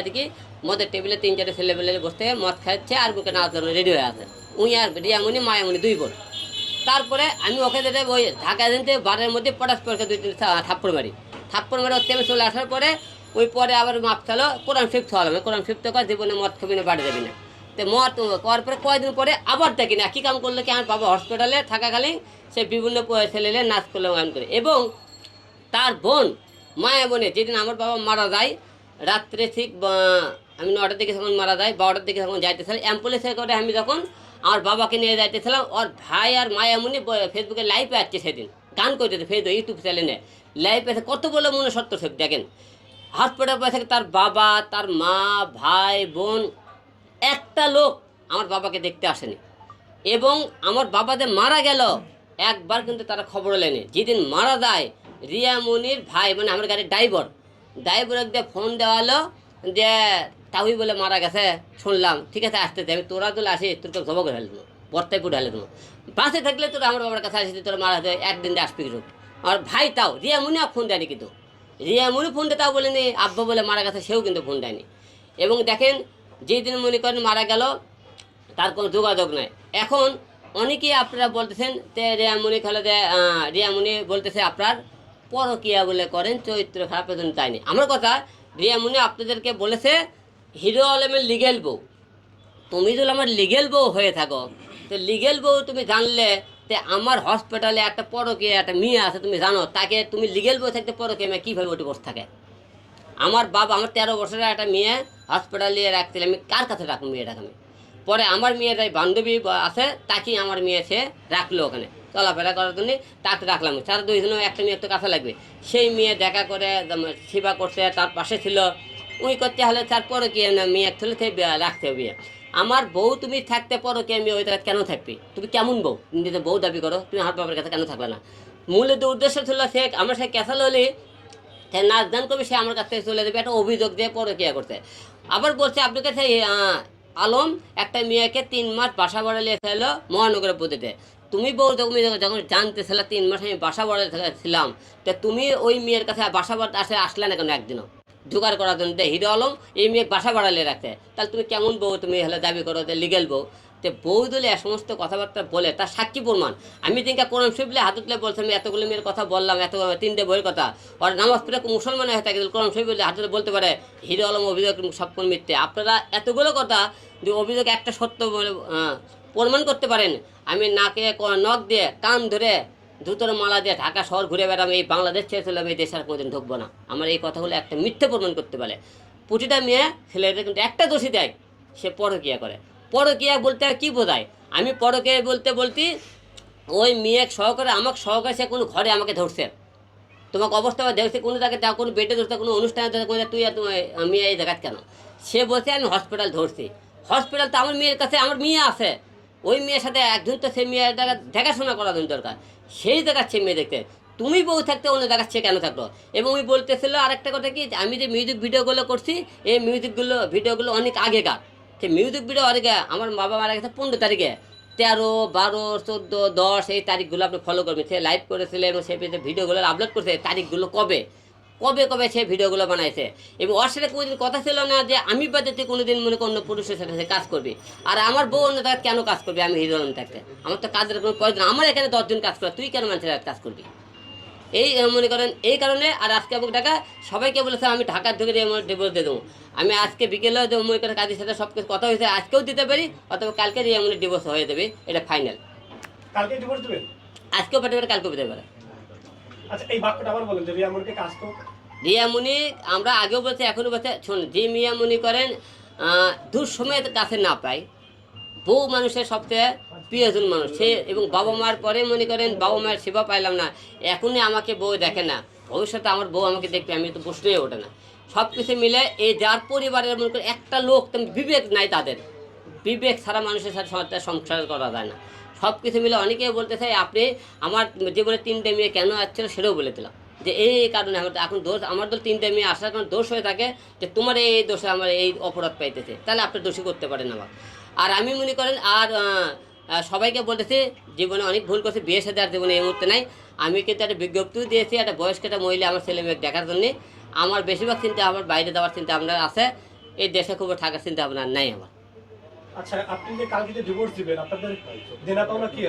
দেখি মদের টেবিলে 3-4 ছেলেবেলে বসতে মদ খাচ্ছে আর বুকে নাচ রেডি হয়ে আছে। উই আর রিয়ামণি মায়ামণি 2 বোন। তারপরে আমি ওকে যেতে ওই ঢাকা দিনতে বারের মধ্যে পটাশ পরকে 2-3 থাপ্পড় মারি। থাপ্পড় মারে তেমে চলে আসার পরে ওই পরে আবার মাপ খেলো কোরআন শিফট হলাম। কোরআন শিফট কর জীবনে মদ খাবি না, বাড়ি যাবি না। তো মদ করার পরে কয়েকদিন পরে আবার দেখি না কী কাম করলো কি আমার বাবা হসপিটালে থাকাকালীন সে বিভিন্ন ছেলেলে নাচ করলে গান করে। এবং তার বোন মায়ামণি যেদিন আমার বাবা মারা যায় রাত্রে ঠিক আমি 9টার দিকে যখন মারা যায় 12টার দিকে যখন যাইতেছিলাম অ্যাম্বুলেন্সে করে আমি যখন আমার বাবাকে নিয়ে যাইতেছিলাম ওর ভাই আর মায়ামণি ফেসবুকে লাইভে আসছে সেদিন গান করতেছে ফেসবুক ইউটিউব চ্যানেলে লাইভ আছে কত বলে মনে সত্য দেখেন। হসপিটাল পয়সা তার বাবা তার মা ভাই বোন একটা লোক আমার বাবাকে দেখতে আসেনি। এবং আমার বাবা যে মারা গেল একবার কিন্তু তারা খবর লেনি। যেদিন মারা যায় রিয়ামণির ভাই মানে আমার গাড়ির ড্রাইভার একদিন ফোন দেওয়ালো যে তাহুই বলে মারা গেছে শুনলাম, ঠিক আছে আসতে আমি তোরা তো আসি তোর তো জবা করে ফেলবো বর্তায় পুটে ফেলে দেবো বাসে থাকলে তোরা আমার বাবার কাছে আসিস তোরা মারা যায় একদিন আসবি কিছু। আমার ভাই তাও রিয়ামণি ফোন দেয়নি, কিন্তু রিয়ামণি ফোন দিয়ে তাও বলেনি আব্বা বলে মারা গেছে সেও কিন্তু ফোন দেয়নি। এবং দেখেন যেদিন মনে করেন মারা গেল তার কোনো যোগাযোগ নাই। এখন অনেকেই আপনারা বলতেছেন যে রিয়ামণি খেলে যে রিয়ামণি বলতেছে আপনার পরকিয়া বলে করেন চরিত্র খারাপ এজন্য তাইনি। আমার কথা রিয়ামণি আপনাদেরকে বলেছে হিরো আলমের লিগেল বউ। তুমি যদি আমার লিগেল বউ হয়ে থাকো তো লিগেল বউ তুমি জানলে যে আমার হসপিটালে একটা পরকিয়া একটা মেয়ে আছে তুমি জানো তাকে তুমি লিগেল বউ থাকতে পরকিয়া মেয়ে কীভাবে ওটি বসে থাকে। আমার বাবা আমার 13 বছরের একটা মেয়ে হসপিটালে রাখছিলাম, আমি কার কাছে রাখবো মেয়েটাকে আমি। পরে আমার মেয়ের বান্ধবী আছে তাকেই আমার মেয়ে সে রাখলো ওখানে চলাফেরা করার জন্য, তাকে রাখলাম। তার 2 জন্য একটা মেয়ে তো কাছে লাগবে। সেই মেয়ে দেখা করে সেবা করছে তার পাশে ছিল উই করতে হলে তার পরে কি না মেয়ে এক ছেলে রাখতে হবে। আমার বউ তুমি থাকতে পরো কি আমি ওই জায়গায় কেন থাকবি? তুমি কেমন বউ? তুমি যদি বউ দাবি করো তুমি আমার বাবার কাছে কেন থাকবে না? মূলত উদ্দেশ্য ছিল সে আমার সে ক্যাসাল হলে সে নাচ গান করবে, সে আমার কাছ থেকে চলে যাবে একটা অভিযোগ দিয়ে পরকিয়া করতে। আবার বলছে আপনার কাছে আলম একটা মেয়েকে 3 মাস বাসা ভাড়া নিয়ে ফেলো মহানগরের প্রতিতে। তুমি বউ তুমি যখন জানতেছিল 3 মাস আমি বাসা ভাড়া ছিলাম, তা তুমি ওই মেয়ের কাছে বাসা ভাড়া আসলে না কেন একদিনও জোগাড় করার জন্য? হিরো আলম এই মেয়ে বাসা ভাড়ালে রাখতে, তাহলে তুমি কেমন বউ তুমি হলে দাবি করো যে লিগেল বউ? তো বউ দলে এ সমস্ত কথাবার্তা বলে তার সাক্ষী প্রমাণ আমি দিনকে কোরআন শরীফলে হাতলে বলছি আমি এতগুলো মেয়ের কথা বললাম, এত 3টে বইয়ের কথা। আর নামাজ পড়ে মুসলমান হয়ে থাকে কোরআন শরীফলে হাতলে বলতে পারে হিরো আলম অভিযোগ সবক্ষণ মিথ্যে। আপনারা এতগুলো কথা যে অভিযোগ একটা সত্য বলে প্রমাণ করতে পারেন। আমি নাকে নখ দিয়ে কান ধরে জুতোর মালা দিয়ে ঢাকা শহর ঘুরে বেড়াম, এই বাংলাদেশ ছেড়ে চলে আমি এই দেশে আর কোনোদিন ঢুকবো না। আমার এই কথাগুলো একটা মিথ্যে প্রমাণ করতে পারে। প্রতিটা মেয়ে ছেলেদের কিন্তু একটা দোষী দেয়, সে পরকিয়া করে। পরকিয়া বলতে আর কী বোঝায়? আমি পরকিয়া বলতে বলতে ওই মেয়ে সহকারে আমাকে সহকারে সে কোনো ঘরে আমাকে ধরছে, তোমাকে অবস্থা দেখছে কোনো জায়গায় যা কোনো বেডে ধরছে কোনো অনুষ্ঠানে ধরছে তুই আর তোমার মেয়ে এই জায়গায় কেন? সে বলছে আমি হসপিটাল ধরছি। হসপিটাল তো আমার মেয়ের কাছে আমার মেয়ে আছে, ওই মেয়ের সাথে একজন তো সে মেয়ের জায়গা দেখাশোনা করার জন্য দরকার, সেই দেখাচ্ছে মেয়ে দেখতে। তুমি বউ থাকতে অন্য দেখাচ্ছে কেন থাকলো? এবং ওই বলতেছিল আরেকটা কথা কি আমি যে মিউজিক ভিডিওগুলো করছি এই ভিডিওগুলো অনেক আগেকার। সে মিউজিক ভিডিও আগে আমার বাবা মারা গেছে 15 তারিখে, 13, 12, 14, 10 এই তারিখগুলো আপনি ফলো করবেন। সে লাইভ করেছিল এবং সে ভিডিওগুলো আপলোড করেছে তারিখগুলো কবে কবে কবে সে ভিডিওগুলো বানাইছে। এবং ওর সাথে কোনোদিন কথা ছিল না যে আমি বাদে কোনোদিন মনে অন্য পুরুষের সাথে কাজ করবি। আর আমার বউ অন্য জায়গায় কেন কাজ করবি? আমি হিরো আলম থাকতে আমার তো কাজের কোনো প্রয়োজন। আমার এখানে 10 জন কাজ করে, তুই কেন মানুষের কাজ করবি? এই মনে করেন এই কারণে। আর আজকে আমাকে ঢাকা সবাইকে বলেছে আমি ঢাকার ঢুকে ডিভোর্স দিয়ে দেবো। আমি আজকে বিকেলেও যে মনে করেন কাজের সাথে সব কিছু কথা হয়েছে আজকেও দিতে পারি, অথবা কালকে রিয়ামণির ডিভোর্স হয়ে যাবে, এটা ফাইনাল। কালকে ডিভোর্স দিবেন? আজকেও পেতে পারে কালকেও পেতে পারে। আচ্ছা এই বাক্যটা আবার বলেন যে রিয়ামণিকে কাজ তো রিয়ামণি আমরা আগেও বলছি এখনও বলছে শোন যে মিয়া মনে করেন দূর সময় কাছে না পাই, বউ মানুষের সবচেয়ে প্রিয়জন মানুষ সে। এবং বাবা মার পরে মনে করেন বাবা মায়ের সেবা পাইলাম না, এখনই আমাকে বউ দেখে না, ভবিষ্যতে আমার বউ আমাকে দেখবে আমি তো প্রশ্নই ওঠে না। সব কিছু মিলে এই যার পরিবারের মনে করেন একটা লোক বিবেক নাই, তাদের বিবেক ছাড়া মানুষের সাথে সংসার করা যায় না। সব কিছু মিলে অনেকেই বলতে চাই আপনি আমার জীবনে 3টে মেয়ে কেন আসছিল সেটাও বলে দিলাম যে এই কারণে আমার এখন দোষ, আমার তো 3টে মেয়ে আসার কারণে দোষ হয়ে থাকে যে তোমার এই দোষে আমার এই অপরাধ পাইতেছে, তাহলে আপনি দোষী করতে পারেন আমার। আর আমি মনে করেন আর সবাইকে বলতেছি জীবনে অনেক ভুল করছে, বিয়ে সাথে আর জীবনে এই মুহূর্তে নাই। আমি কিন্তু একটা বিজ্ঞপ্তিও দিয়েছি একটা বয়স্ক একটা মহিলা আমার ছেলে মেয়ে দেখার জন্যে। আমার বেশিরভাগ চিন্তা আমার বাইরে যাওয়ার চিন্তা আপনার আছে। এই দেশে খুব থাকার চিন্তা ভাবনা নাই আমার। আচ্ছা আপনি যে কালকে যে ডিভোর্স দিবেন আপনাদের দেনা পাওনা কি